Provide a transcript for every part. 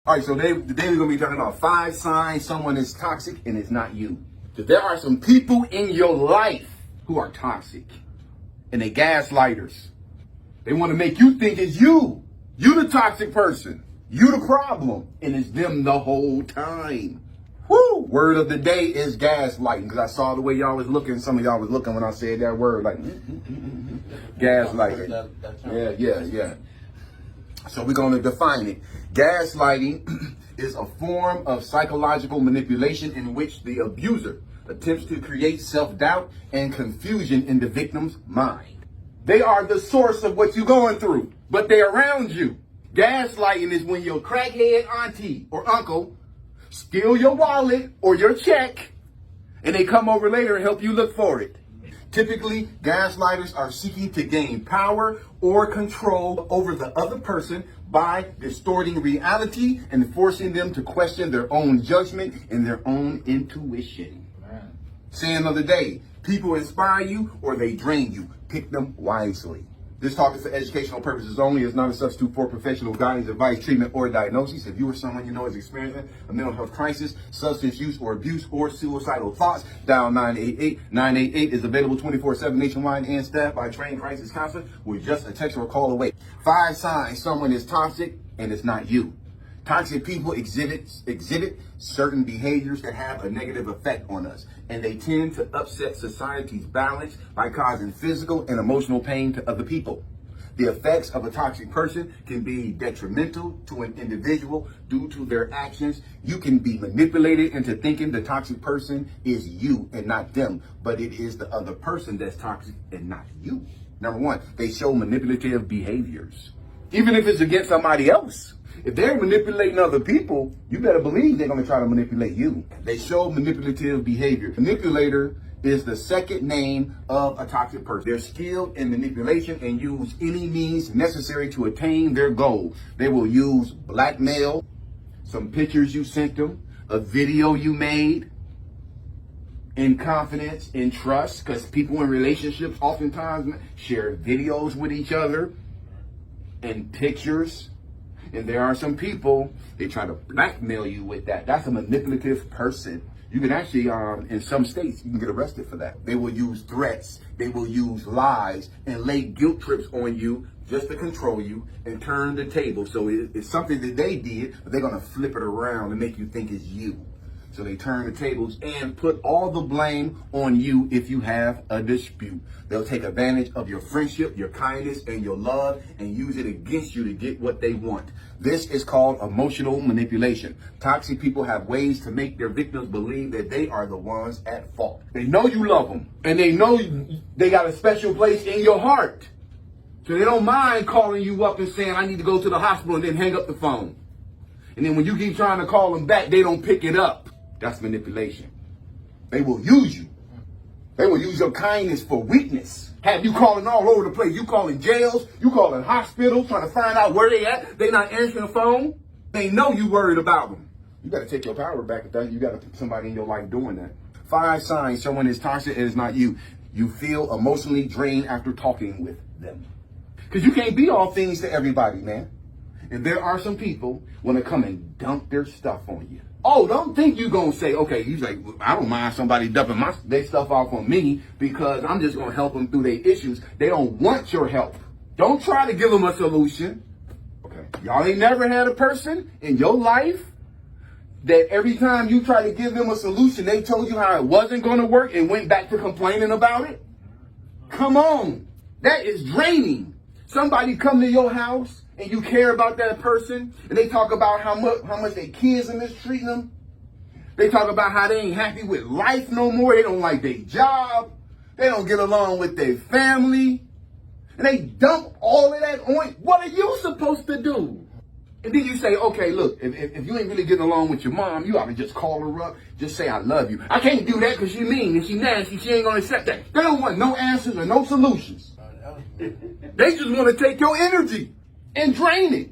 All right, so today we're going to be talking about 5 signs someone is toxic and it's not you. Because there are some people in your life who are toxic and they gaslighters. They want to make you think it's you. You the toxic person. You the problem. And it's them the whole time. Woo! Word of the day is gaslighting. Because I saw the way y'all was looking. Some of y'all was looking when I said that word. Like, gaslighting. Yeah. So we're going to define it. Gaslighting is a form of psychological manipulation in which the abuser attempts to create self-doubt and confusion in the victim's mind. They are the source of what you're going through, but they're around you. Gaslighting is when your crackhead auntie or uncle steal your wallet or your check, and they come over later and help you look for it. Typically, gaslighters are seeking to gain power or control over the other person by distorting reality and forcing them to question their own judgment and their own intuition. Saying of the day, people inspire you or they drain you. Pick them wisely. This talk is for educational purposes only. It's not a substitute for professional guidance, advice, treatment, or diagnosis. If you or someone you know is experiencing a mental health crisis, substance use or abuse, or suicidal thoughts, dial 988. 988 is available 24/7 nationwide and staffed by trained crisis counselors with just a text or call away. 5 signs someone is toxic and it's not you. Toxic people exhibit certain behaviors that have a negative effect on us, and they tend to upset society's balance by causing physical and emotional pain to other people. The effects of a toxic person can be detrimental to an individual due to their actions. You can be manipulated into thinking the toxic person is you and not them, but it is the other person that's toxic and not you. Number 1, they show manipulative behaviors, even if it's against somebody else. If they're manipulating other people, you better believe they're going to try to manipulate you. They show manipulative behavior. Manipulator is the second name of a toxic person. They're skilled in manipulation and use any means necessary to attain their goal. They will use blackmail, some pictures you sent them, a video you made, in confidence, in trust, because people in relationships oftentimes share videos with each other and pictures. And there are some people, they try to blackmail you with that. That's a manipulative person. You can actually, in some states, you can get arrested for that. They will use threats. They will use lies and lay guilt trips on you just to control you and turn the table. So it's something that they did, but they're going to flip it around and make you think it's you. So they turn the tables and put all the blame on you if you have a dispute. They'll take advantage of your friendship, your kindness, and your love and use it against you to get what they want. This is called emotional manipulation. Toxic people have ways to make their victims believe that they are the ones at fault. They know you love them, and they know they got a special place in your heart. So they don't mind calling you up and saying, I need to go to the hospital, and then hang up the phone. And then when you keep trying to call them back, they don't pick it up. That's manipulation. They will use you. They will use your kindness for weakness. Have you calling all over the place. You calling jails. You calling hospitals, trying to find out where they at. They not answering the phone. They know you worried about them. You got to take your power back. You got to put somebody in your life doing that. 5 signs someone is toxic and it's not you. You feel emotionally drained after talking with them. Because you can't be all things to everybody, man. And there are some people want to come and dump their stuff on you. Oh, don't think you're going to say, okay, he's like, I don't mind somebody dumping their stuff off on me because I'm just going to help them through their issues. They don't want your help. Don't try to give them a solution. Okay. Y'all ain't never had a person in your life that every time you try to give them a solution, they told you how it wasn't going to work and went back to complaining about it? Come on. That is draining. Somebody come to your house and you care about that person, and they talk about how much their kids are mistreating them. They talk about how they ain't happy with life no more. They don't like their job. They don't get along with their family. And they dump all of that on. What are you supposed to do? And then you say, okay, look, if you ain't really getting along with your mom, you ought to just call her up. Just say, I love you. I can't do that because she mean and she nasty. She ain't going to accept that. They don't want no answers or no solutions. They just want to take your energy and drain it.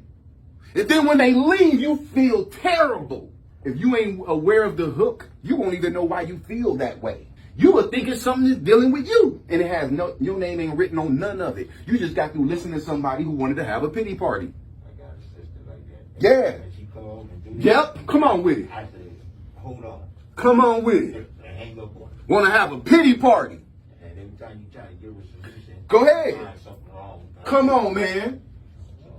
And then when they leave, you feel terrible. If you ain't aware of the hook, you won't even know why you feel that way. You would think it's something that's dealing with you. And it has your name ain't written on none of it. You just got through listening to somebody who wanted to have a pity party. I got a sister like that. Yeah. And she come on and do this. Yep, come on with it. I said, hold on. Come on with it. And hang up on it. Want to have a pity party. And every time you try to give her a solution, Go ahead. find something wrong. Come on, man. So,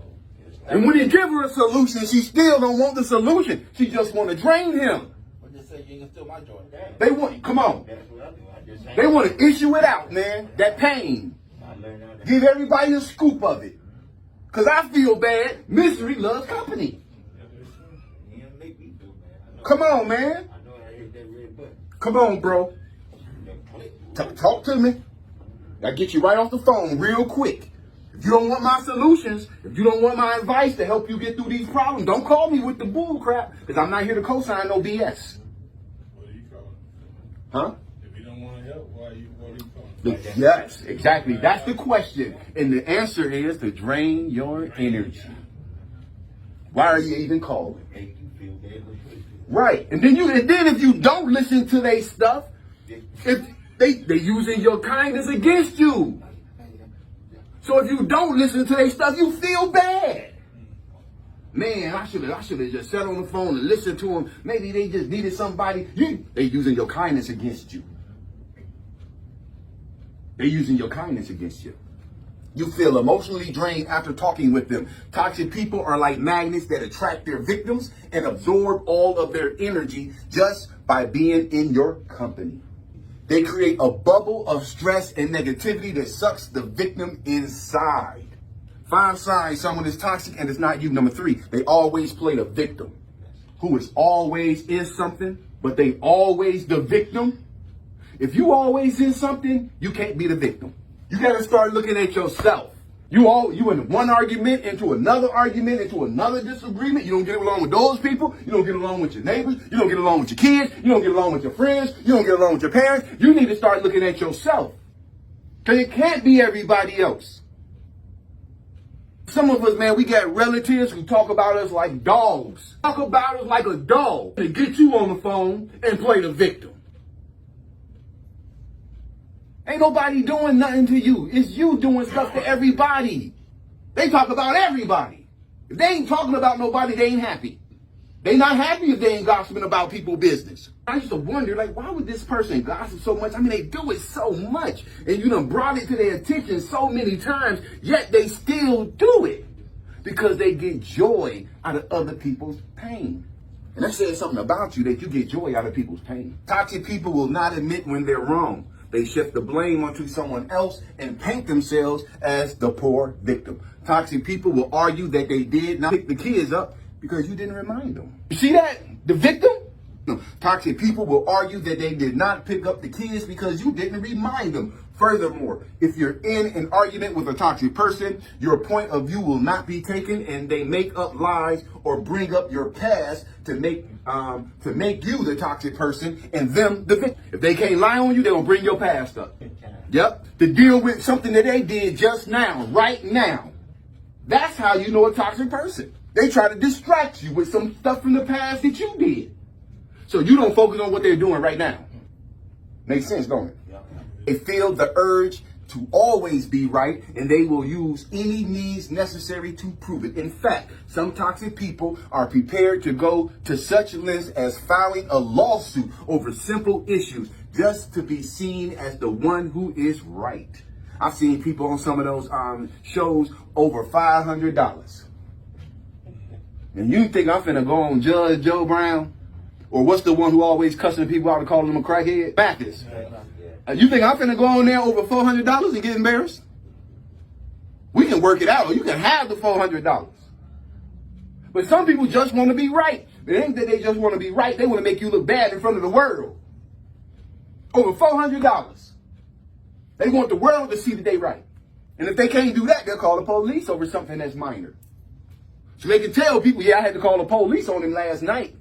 it's And when you give her a solution, she still don't want the solution. She just want to drain him. But just say you ain't gonna steal my joy. They want, come on. That's what I do. I just hang They up. want to issue it out, man. That pain. I learned how to Give everybody a scoop of it. Because I feel bad. Misery loves company. You ain't make me do, man. I know, Come on, man. I know I hit that red button. Come on, bro. That click. Talk to me. I get you right off the phone real quick. If you don't want my solutions, if you don't want my advice to help you get through these problems, don't call me with the bull crap, because I'm not here to co-sign no BS. What are you calling? Huh? If you don't want to help, what are you calling? Yes, exactly. That's the question. And the answer is to drain your energy. Why are you even calling? Make you feel bad. Right. And then if you don't listen to their stuff, if they using your kindness against you. So if you don't listen to their stuff, you feel bad. Man, I should have just sat on the phone and listened to them. Maybe they just needed somebody. They using your kindness against you. They're using your kindness against you. You feel emotionally drained after talking with them. Toxic people are like magnets that attract their victims and absorb all of their energy just by being in your company. They create a bubble of stress and negativity that sucks the victim inside. 5 signs someone is toxic and it's not you. Number 3, they always play the victim. Who is always in something, but they always the victim. If you always in something, you can't be the victim. You got to start looking at yourself. You in one argument, into another disagreement. You don't get along with those people. You don't get along with your neighbors. You don't get along with your kids. You don't get along with your friends. You don't get along with your parents. You need to start looking at yourself. Because it can't be everybody else. Some of us, man, we got relatives who talk about us like dogs. Talk about us like a dog. And get you on the phone and play the victim. Ain't nobody doing nothing to you. It's you doing stuff to everybody. They talk about everybody. If they ain't talking about nobody, they ain't happy. They not happy if they ain't gossiping about people's business. I used to wonder, like, why would this person gossip so much? I mean, they do it so much. And you done brought it to their attention so many times, yet they still do it. Because they get joy out of other people's pain. And that says something about you, that you get joy out of people's pain. Toxic people will not admit when they're wrong. They shift the blame onto someone else and paint themselves as the poor victim. Toxic people will argue that they did not pick the kids up because you didn't remind them. You see that? The victim? No. Toxic people will argue that they did not pick up the kids because you didn't remind them. Furthermore, if you're in an argument with a toxic person, your point of view will not be taken, and they make up lies or bring up your past to make you the toxic person and them the victim. If they can't lie on you, they're gonna bring your past up. Yep. To deal with something that they did just now, right now. That's how you know a toxic person. They try to distract you with some stuff from the past that you did. So you don't focus on what they're doing right now. Makes sense, don't it? They feel the urge to always be right, and they will use any means necessary to prove it. In fact, some toxic people are prepared to go to such lengths as filing a lawsuit over simple issues just to be seen as the one who is right. I've seen people on some of those shows over $500. And you think I'm finna go on Judge Joe Brown? Or what's the one who always cussing people out and calling them a crackhead? Mathis. You think I'm finna go on there over $400 and get embarrassed? We can work it out, or you can have the $400. But some people just want to be right. It ain't that they just want to be right. They want to make you look bad in front of the world. Over $400. They want the world to see that they right. And if they can't do that, they'll call the police over something that's minor. So they can tell people, yeah, I had to call the police on him last night.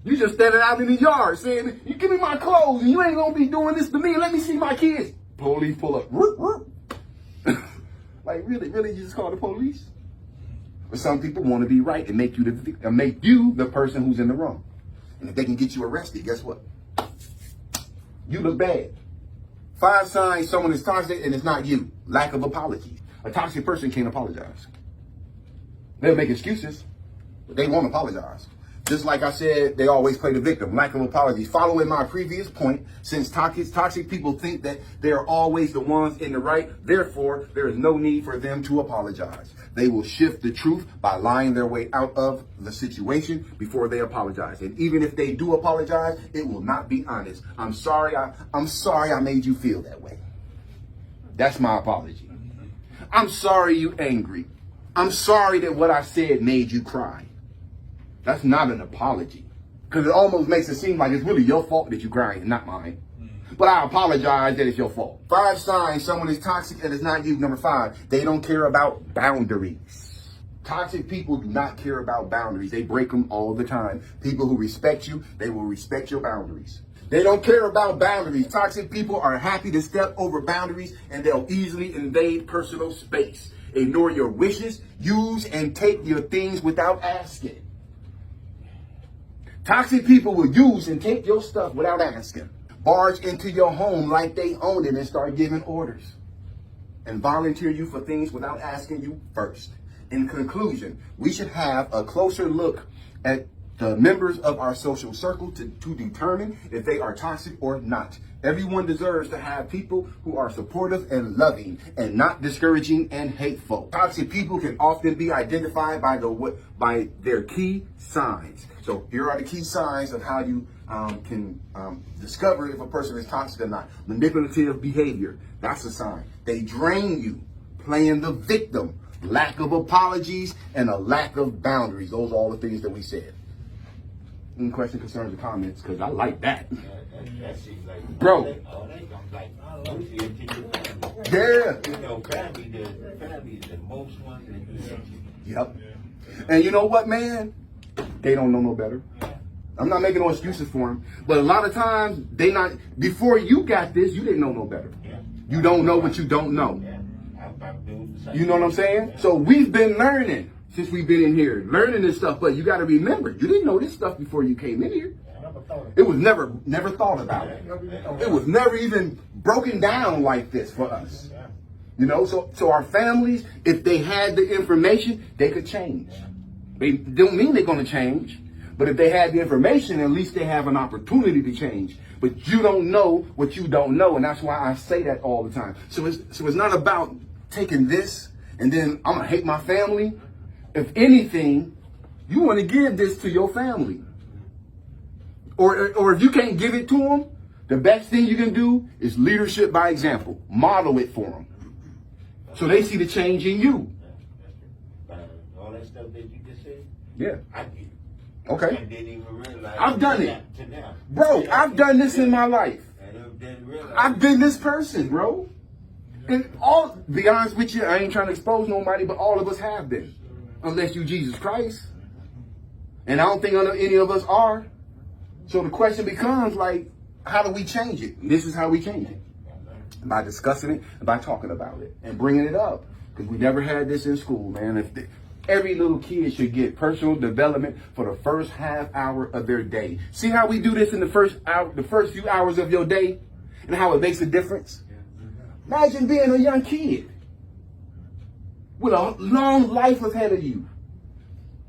You just standing out in the yard saying, you give me my clothes and you ain't gonna be doing this to me. Let me see my kids. Police pull up. Like, really, you just call the police? But some people want to be right and make you the person who's in the wrong. And if they can get you arrested, guess what? You look bad. 5 signs someone is toxic and it's not you. Lack of apology. A toxic person can't apologize. They'll make excuses. They won't apologize. Just like I said, they always play the victim. Lack of apologies. Following my previous point, since toxic people think that they are always the ones in the right, therefore, there is no need for them to apologize. They will shift the truth by lying their way out of the situation before they apologize. And even if they do apologize, it will not be honest. I'm sorry I made you feel that way. That's my apology. I'm sorry you angry. I'm sorry that what I said made you cry. That's not an apology. Because it almost makes it seem like it's really your fault that you're crying, not mine. But I apologize that it's your fault. 5 signs someone is toxic and it's not you. Number 5, they don't care about boundaries. Toxic people do not care about boundaries. They break them all the time. People who respect you, they will respect your boundaries. They don't care about boundaries. Toxic people are happy to step over boundaries and they'll easily invade personal space. Ignore your wishes, use and take your things without asking. Toxic people will use and take your stuff without asking. Barge into your home like they own it and start giving orders. And volunteer you for things without asking you first. In conclusion, we should have a closer look at the members of our social circle to determine if they are toxic or not. Everyone deserves to have people who are supportive and loving and not discouraging and hateful. Toxic people can often be identified by their key signs. So here are the key signs of how you can discover if a person is toxic or not. Manipulative behavior, that's a sign. They drain you, playing the victim, lack of apologies, and a lack of boundaries. Those are all the things that we said. Any questions, concerns, or comments? Because I like that. That seems like, Bro. They come like, mostly into your family. Yeah. You know, family is the most one that you Yep. And you know what, man? They don't know no better. I'm not making no excuses for them, but a lot of times before you got this, you didn't know no better. You don't know what you don't know. You know what I'm saying? So we've been learning since we've been in here, learning this stuff, but you got to remember, you didn't know this stuff before you came in here. It was never thought about. It was never even broken down like this for us. You know, so our families, if they had the information, they could change. They don't mean they're going to change, but if they had the information, at least they have an opportunity to change. But you don't know what you don't know, and that's why I say that all the time. So it's not about taking this and then I'm gonna hate my family. If anything, you want to give this to your family, or if you can't give it to them, the best thing you can do is leadership by example. Model it for them, so they see the change in you. All that stuff that you just said. Yeah. I did. Okay. And didn't even realize. I've done it. To now. Bro, I've done this in my life. And didn't realize. I've been this person, bro. And be honest with you, I ain't trying to expose nobody, but all of us have been. Unless you Jesus Christ. And I don't think any of us are. So the question becomes like, how do we change it? And this is how we change it. By discussing it and by talking about it and bringing it up. Because we never had this in school, man. Every little kid should get personal development for the first half hour of their day. See how we do this in the first few hours of your day and how it makes a difference? Imagine being a young kid with a long life ahead of you.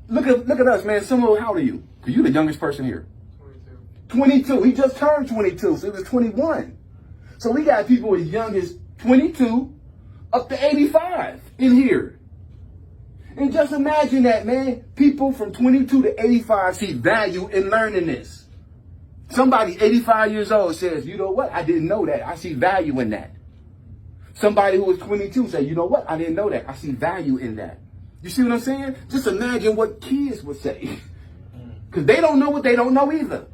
Look at us, man. How old are you? Because you're the youngest person here. 22. He just turned 22, so he was 21. So we got people as young as 22 up to 85 in here. And just imagine that, man. People from 22 to 85 see value in learning this. Somebody 85 years old says, you know what? I didn't know that. I see value in that. Somebody who was 22 say, you know what? I didn't know that. I see value in that. You see what I'm saying? Just imagine what kids would say. Because they don't know what they don't know either.